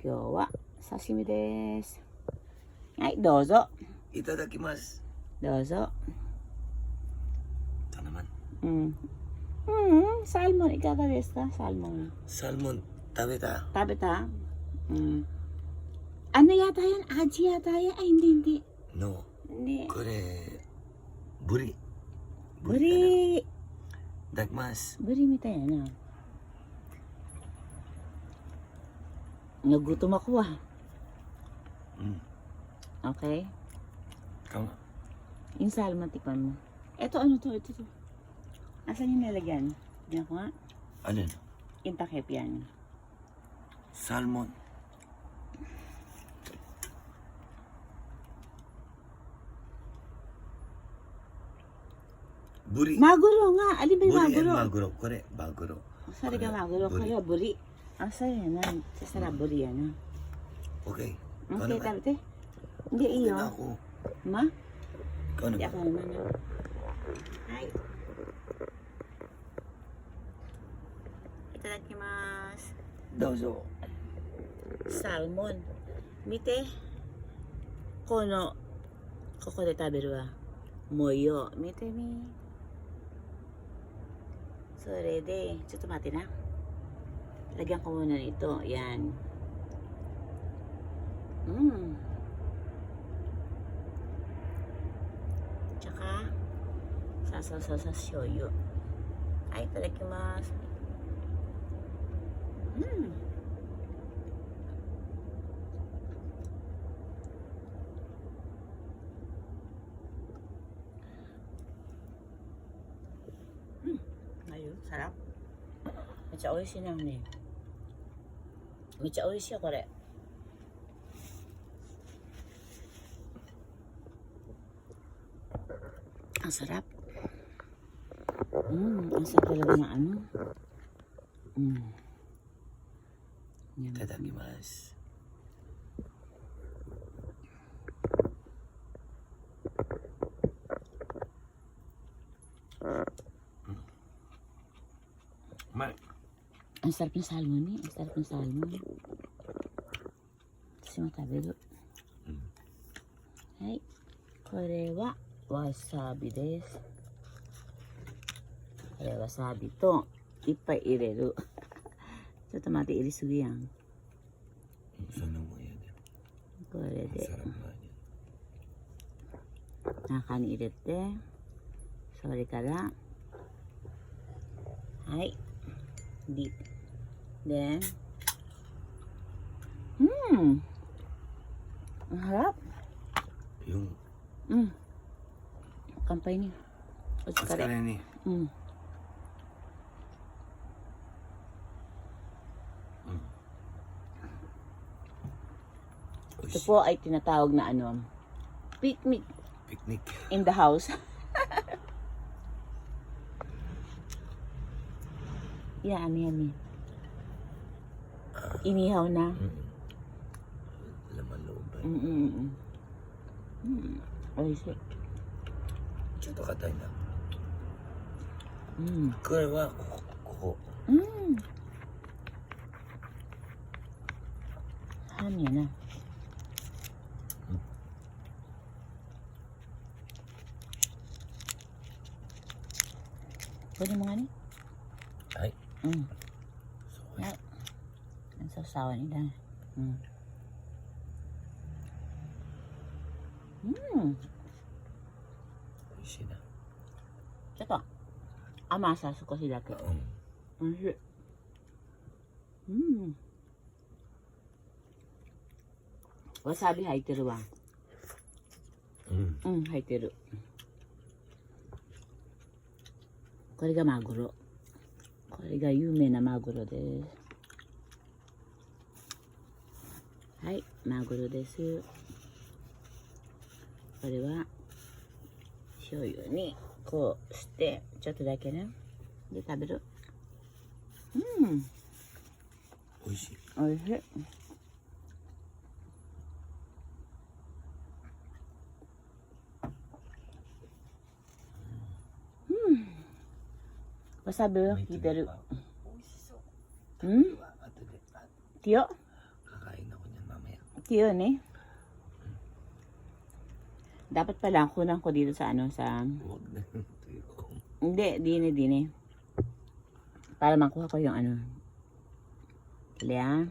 今日は刺身です。はい、どうぞ。いただきます。どうぞ。ito naman. Salmon. いかがですか? Salmon. Salmon. Tabi ta. Tabi ta? Ano yata yan? Aji yata yan? Ay, hindi. No. Hindi. これ、ブリ。ブリ。いただきます。ブリみたいやな。Nagutom ako ah. Okay? Ikaw nga. Yung salmon, tikman mo. Ito, ano to? Ito to. Asan yung nilagyan? Diyan ko nga. Alin? Yung takip yan. Salmon. Buri. Maguro nga. Alin ba yung Buri maguro? and maguro. Kore, maguro. Sari ka maguro. Kaya buri. Asa yan na. Sasarap buri yan na. Okay. Okay, tabi. Hindi iyo. Na ako. Ma? Ikaw Hindi naman. ako naman. Hi. Itadakimasu. Dozo. Salmon. Mite. Kono. Koko de taberu wa. Moyo. Mite mi. それで、ちょっと待ってな。Lagyan ko muna nito. Yan. Tsaka, sasaw sa shoyu. Ay, itadakimasu. Ayun, sarap. Mecha oishii na ne. Mecha oishii kore. Ang sarap. Ang sarap talaga na ano. Yan. Itadakimasu. Ang sarap ng salmon eh. Ang sarap ng salmon. Kasi matabigo. Hai. Kore wa wasabi desu. Kore wasabi to ippai ireru. ちょっと待って、入れすぎやん。そんなもんやで。これで。 Sarap nga niya. 中に入れて、それから、はい。ディップ。で、ang harap. Yung Kampay niya. Otsukare ni. Ito po ay tinatawag na ano, picnic Picnic. in the house. Yan, yan. Inihaw na. Laman loob ba? Oishi. ちょっと硬いな。これはここ。Ham yan na. Pwede mo nga ni? Ay. Ay. Ang sasawa nila. Oishii na. ちょっと甘さ少しだけ。おいしい。わさび入ってるわ。入ってる。これがマグロ。これが有名なマグロです。はい、マグロです。これは醤油にこうしてちょっとだけね。で食べる。おいしい。おいしい。わさびを引いてる。美味しそう。Tiyo? Kakain ako Yun eh. Dapat pala kunan ko dito sa ano sa Huwag na. hindi, dini. Para makuha ko yung ano. Kaya.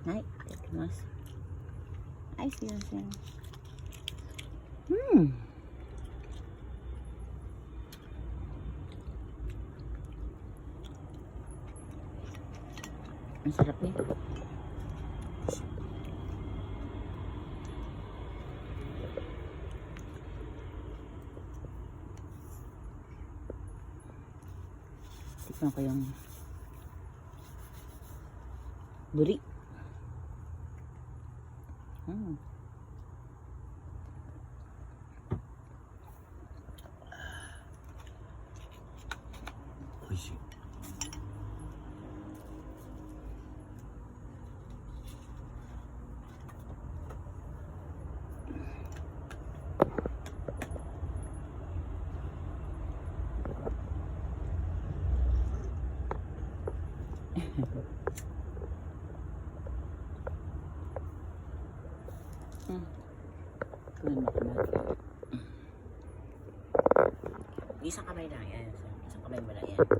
Ay, ikimasu. Ay, siya. Ang sarap nito. Tikman ko yung buri. Oishi. Isang kamay lang yan. Isang kamay mo lang yan. Ito.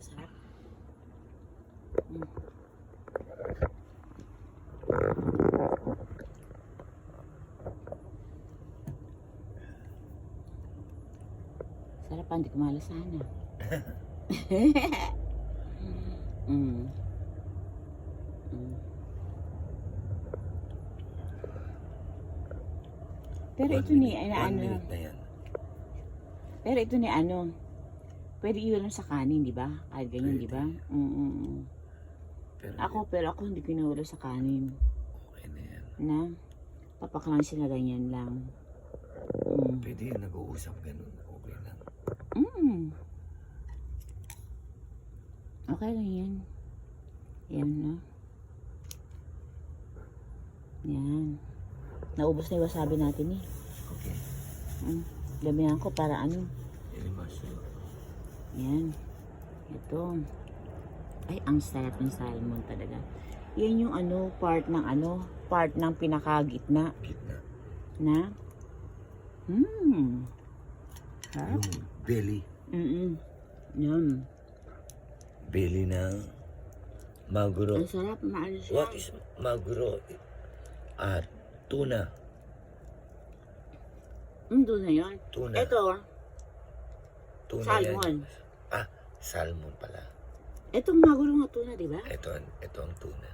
Sarap. Sarap pa, hindi ko malasahan ah. Pero ito ni, ano, pero ito ni ano, pwede iulam sa kanin, di ba? Kahit ganyan, di ba? Pero ako hindi pinaulam sa kanin. Okay na yan. Na, papaklang sila ganyan lang. Pwede yan, nag-uusap ganun. Okay lang. Okay lang yan. Yan, no? Yan. Naubos na yung wasabi natin eh. Okay. Damihan ko para ano. Ilimasu. Yan. Ito. Ay, ang sarap ng salmon talaga. Yan yung ano, part ng pinakagitna. Gitna. Na? Sarap. Yung belly. Yan. Belly ng maguro. Ang sarap, maano siya. What is maguro? Tuna. Doon na yun. Tuna. Ito, Tuna salmon. Yan. Salmon pala. Itong magulong na tuna, di ba? Ito ang tuna.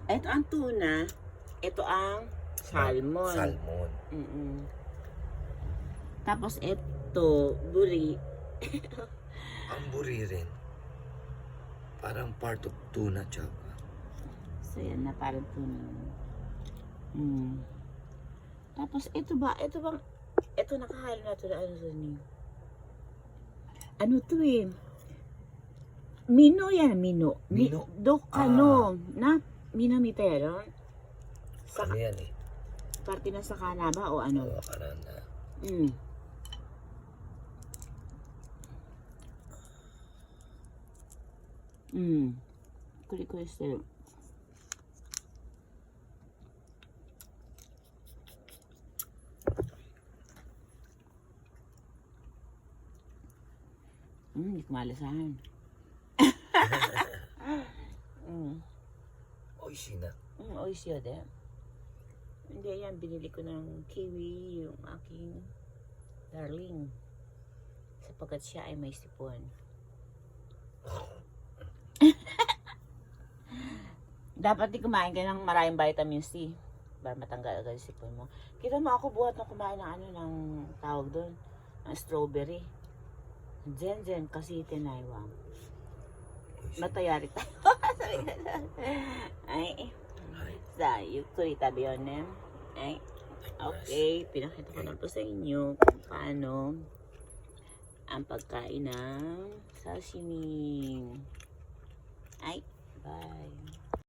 Ito ang tuna. Ito ang salmon. Salmon. Tapos ito, buri. Ang buri rin. Parang part of tuna, tsaka. So yan na, parang tuna. Tapos ito bang, ito nakahalo na ito na ano to ni. Ano to eh? Mino yan, mino. Mino? Na, minamita yan. Ano yan eh? Parte na sa kana ba o ano? Oo, kanana. Kuli-kuli still. Hindi ko malasahan. Oishi na. Oishi yun eh. Hindi yan, binili ko ng kiwi, yung aking darling. Sapagkat siya ay may sipon. Dapat di kumain ka ng maraming vitamin C para matanggal agad yung sipon mo. Kita mo ako buhat na kumain ng ano ng tawag doon, ng strawberry. Jen kasi tinaywa. Matayari tayo. Ay. Saゆっくり tabi yun eh. Ay. Okay, pinakita ko na po sa inyo kung paano ang pagkain ng sashimi. Ay, bye.